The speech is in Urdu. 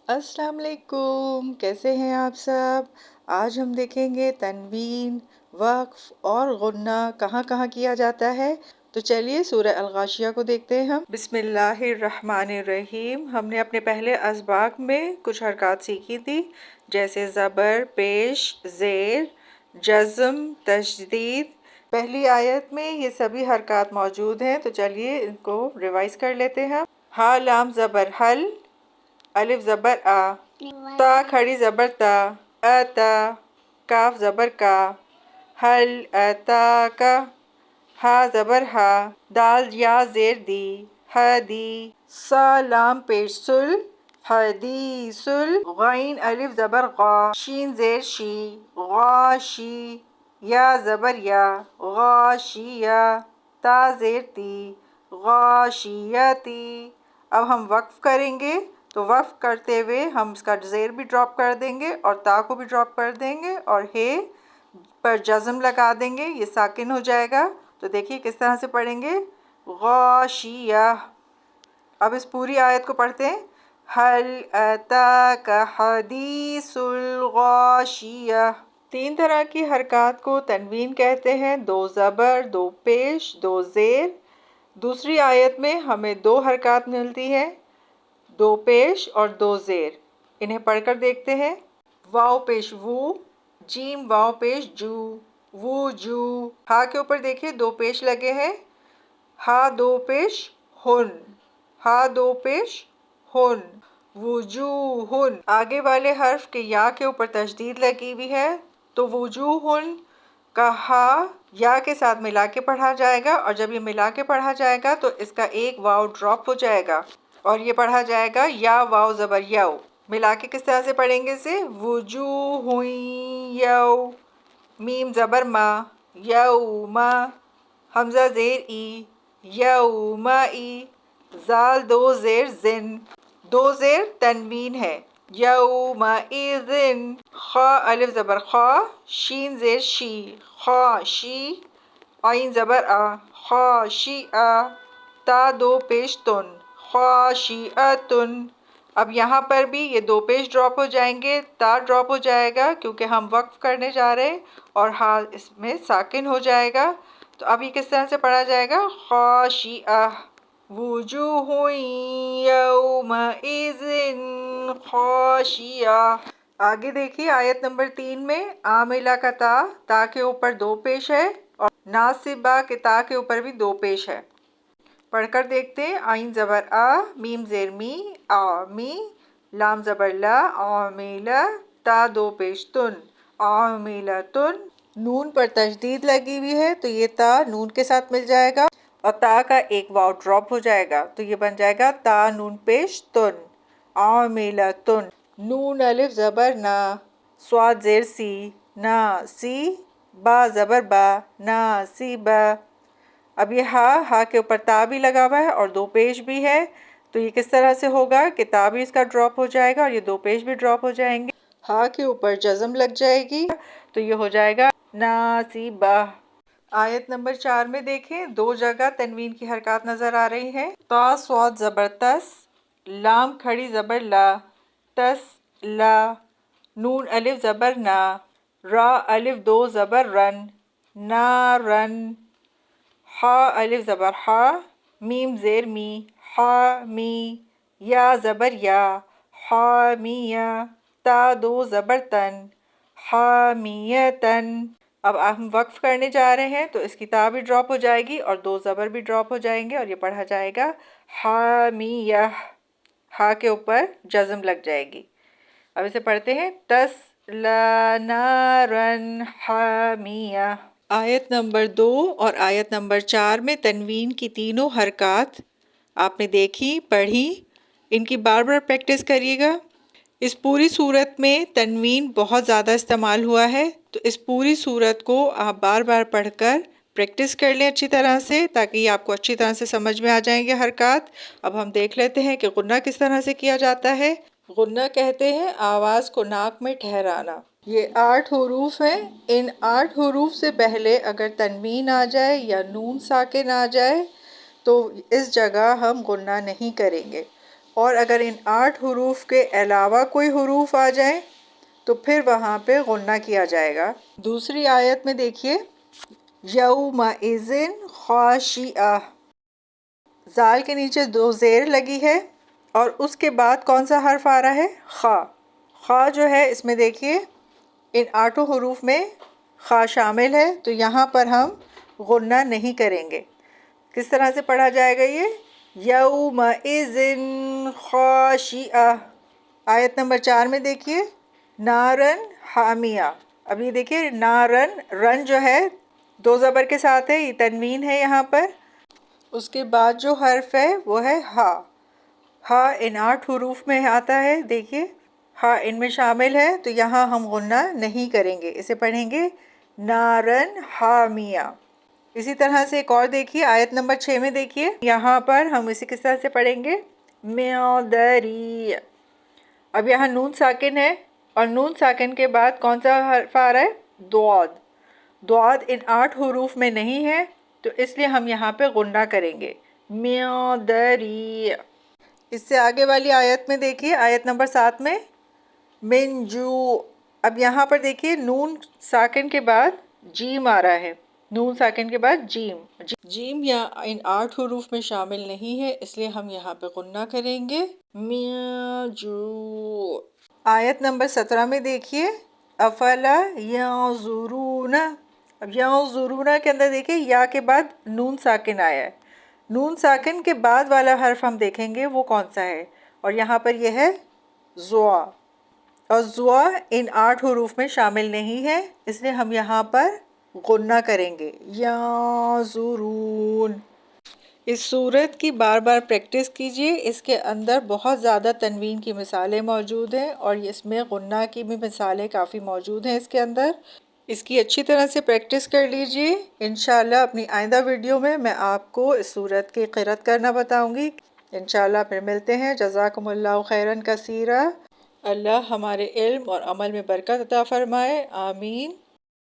السلام علیکم، کیسے ہیں آپ سب؟ آج ہم دیکھیں گے تنوین، وقف اور غنہ کہاں کہاں کیا جاتا ہے۔ تو چلیے سورہ الغاشیہ کو دیکھتے ہیں ہم۔ بسم اللہ الرحمن الرحیم۔ ہم نے اپنے پہلے اسباق میں کچھ حرکات سیکھی تھی، جیسے زبر، پیش، زیر، جزم، تشدید۔ پہلی آیت میں یہ سبھی حرکات موجود ہیں، تو چلیے ان کو ریوائز کر لیتے ہیں۔ ہا لام زبر حل، الف زبر آ، تا کھڑی زبر تا، اتا، کاف زبر کا، حل اتا کا، ہا زبر ہا، دال یا زیر دی، حدی، سا لام پیش سل، حدیثل، غین الف زبر غا، شین زیر شی، غاشی، یا زبر یا، غاشیہ، تا زیر تی، غاشیتی۔ اب ہم وقف کریں گے، تو وقف کرتے ہوئے ہم اس کا زیر بھی ڈراپ کر دیں گے اور تا کو بھی ڈراپ کر دیں گے اور ہے پر جزم لگا دیں گے، یہ ساکن ہو جائے گا۔ تو دیکھیے کس طرح سے پڑھیں گے، غاشیہ۔ اب اس پوری آیت کو پڑھتے ہیں، حل اتاک حدیث الغاشیہ۔ 3 طرح کی حرکات کو تنوین کہتے ہیں، 2 زبر، 2 پیش، 2 زیر۔ دوسری آیت میں ہمیں 2 حرکات ملتی ہیں، 2 پیش اور 2 زیر۔ انہیں پڑھ کر دیکھتے ہیں۔ واو پیش وو، جیم واو پیش جو، وجو۔ ہا کے اوپر دیکھیے 2 پیش لگے ہیں، ہا 2 پیش ہن، ہا 2 پیش ہن، وجوہن۔ آگے والے حرف کے یا کے اوپر تشدید لگی ہوئی ہے، تو وجوہن کا ہا یا کے ساتھ ملا کے پڑھا جائے گا، اور جب یہ ملا کے پڑھا جائے گا تو اس کا ایک واو ڈراپ ہو جائے گا اور یہ پڑھا جائے گا یا واو زبر یو۔ ملا کے کس طرح سے پڑھیں گے اسے، وجوہ یو، میم زبر ما، یوما، حمزہ زیر ای، یومئی، زال 2 زیر زن، 2 زیر تنوین ہے، یومئذن، خا الف زبر خا، شین زیر شی، خاشی، عین زبر آ، خاشیعہ، تا 2 پیش تن، خاشیعتن۔ اب یہاں پر بھی یہ 2 پیش ڈراپ ہو جائیں گے، تا ڈراپ ہو جائے گا کیونکہ ہم وقف کرنے جا رہے ہیں اور ہا اس میں ساکن ہو جائے گا۔ تو اب یہ کس طرح سے پڑھا جائے گا، خاشیعہ، وجوہ یومئذ خاشیعہ۔ آگے دیکھیے آیت نمبر 3 میں عاملہ کا تا کے اوپر 2 پیش ہے اور ناصبہ کے تا کے اوپر بھی 2 پیش ہے۔ پڑھ کر دیکھتے ہیں، عین زبر آ، میم زیر می، آمی، لام زبر لا، عاملہ، تا 2 پیش تن، عاملتن۔ نون پر تشدید لگی ہوئی ہے تو یہ تا نون کے ساتھ مل جائے گا اور تا کا ایک واو ڈراپ ہو جائے گا، تو یہ بن جائے گا تا نون پیش تن، عاملتن۔ نون الف زبر نا، صاد زیر سی، ناسی، با زبر با، ناسبہ۔ اب یہ ہا کے اوپر تا بھی لگا ہوا ہے اور 2 پیش بھی ہے، تو یہ کس طرح سے ہوگا کہ تا بھی اس کا ڈراپ ہو جائے گا اور یہ 2 پیش بھی ڈراپ ہو جائیں گے، ہا کے اوپر جزم لگ جائے گی تو یہ ہو جائے گا ناسبہ۔ آیت نمبر 4 میں دیکھیں 2 جگہ تنوین کی حرکات نظر آ رہی ہیں، تا صاد زبر تس، لام کھڑی زبر لا، تس لا، نون الف زبر نا، را الف 2 زبر رن، نارن، ہا الف زبر ہا، میم زیر می، حامی، یا زبر یا، حامیہ، تا 2 زبر تن، حامیتن۔ اب ہم وقف کرنے جا رہے ہیں تو اس کی تا بھی ڈراپ ہو جائے گی اور 2 زبر بھی ڈراپ ہو جائیں گے اور یہ پڑھا جائے گا حامیہ، ہا کے اوپر جزم لگ جائے گی۔ اب اسے پڑھتے ہیں، تسلی نارن حامیہ۔ آیت نمبر 2 اور آیت نمبر 4 میں تنوین کی تینوں حرکات آپ نے دیکھی، پڑھی، ان کی بار بار پریکٹس کریے گا۔ اس پوری صورت میں تنوین بہت زیادہ استعمال ہوا ہے، تو اس پوری صورت کو آپ بار بار پڑھ کر پریکٹس کر لیں اچھی طرح سے، تاکہ یہ آپ کو اچھی طرح سے سمجھ میں آ جائیں گے حرکات۔ اب ہم دیکھ لیتے ہیں کہ غنہ کس طرح سے کیا جاتا ہے۔ غنہ کہتے ہیں آواز کو ناک میں ٹھہرانا۔ یہ 8 حروف ہیں، ان 8 حروف سے پہلے اگر تنوین آ جائے یا نون ساکن آ جائے تو اس جگہ ہم غنہ نہیں کریں گے، اور اگر ان 8 حروف کے علاوہ کوئی حروف آ جائیں تو پھر وہاں پہ غنہ کیا جائے گا۔ دوسری آیت میں دیکھیے یومئذ خاشعہ، زال کے نیچے 2 زیر لگی ہے اور اس کے بعد کون سا حرف آ رہا ہے؟ خا۔ خا جو ہے اس میں دیکھیے ان 8 حروف میں خا شامل ہے، تو یہاں پر ہم غنہ نہیں کریں گے۔ کس طرح سے پڑھا جائے گا یہ؟ یومئذ خاشعہ۔ آیت نمبر 4 میں دیکھیے نارن حامیہ۔ اب یہ دیکھیے نارن، رن جو ہے 2 زبر کے ساتھ ہے، یہ تنوین ہے یہاں پر۔ اس کے بعد جو حرف ہے وہ ہے ہا۔ ہا ان 8 حروف میں آتا ہے، دیکھیے ہا ان میں شامل ہے، تو یہاں ہم غنہ نہیں کریں گے، اسے پڑھیں گے نارن حامیہ۔ اسی طرح سے ایک اور دیکھیے آیت نمبر 6 میں دیکھیے، یہاں پر ہم اسے کس طرح سے پڑھیں گے؟ معدری۔ اب یہاں نون ساکن ہے اور نون ساکن کے بعد کون سا حرف آ رہا ہے؟ ضاد۔ ضاد ان 8 حروف میں نہیں ہے، تو اس لیے ہم یہاں پہ غنہ کریں گے معدری۔ اس سے آگے والی آیت میں دیکھیے آیت نمبر 7 میں من جو۔ اب یہاں پر دیکھیے نون ساکن کے بعد جیم آ رہا ہے، نون ساکن کے بعد جیم۔ جیم یا ان 8 حروف میں شامل نہیں ہے، اس لیے ہم یہاں پہ غنہ کریں گے من جو۔ آیت نمبر 17 میں دیکھیے افلا ینظرون۔ اب ینظرون کے اندر دیکھیے یا کے بعد نون ساکن آیا ہے، نون ساکن کے بعد والا حرف ہم دیکھیں گے وہ کون سا ہے، اور یہاں پر یہ ہے ضا، اور ضا ان 8 حروف میں شامل نہیں ہے، اس لیے ہم یہاں پر غنہ کریں گے ینظرون۔ اس صورت کی بار بار پریکٹس کیجئے، اس کے اندر بہت زیادہ تنوین کی مثالیں موجود ہیں اور اس میں غنہ کی بھی مثالیں کافی موجود ہیں اس کے اندر۔ اس کی اچھی طرح سے پریکٹس کر لیجئے، انشاءاللہ اپنی آئندہ ویڈیو میں آپ کو اس صورت کی قرأت کرنا بتاؤں گی۔ انشاءاللہ پھر ملتے ہیں۔ جزاکم اللہ خیراً کثیرا۔ اللہ ہمارے علم اور عمل میں برکت عطا فرمائے، آمین۔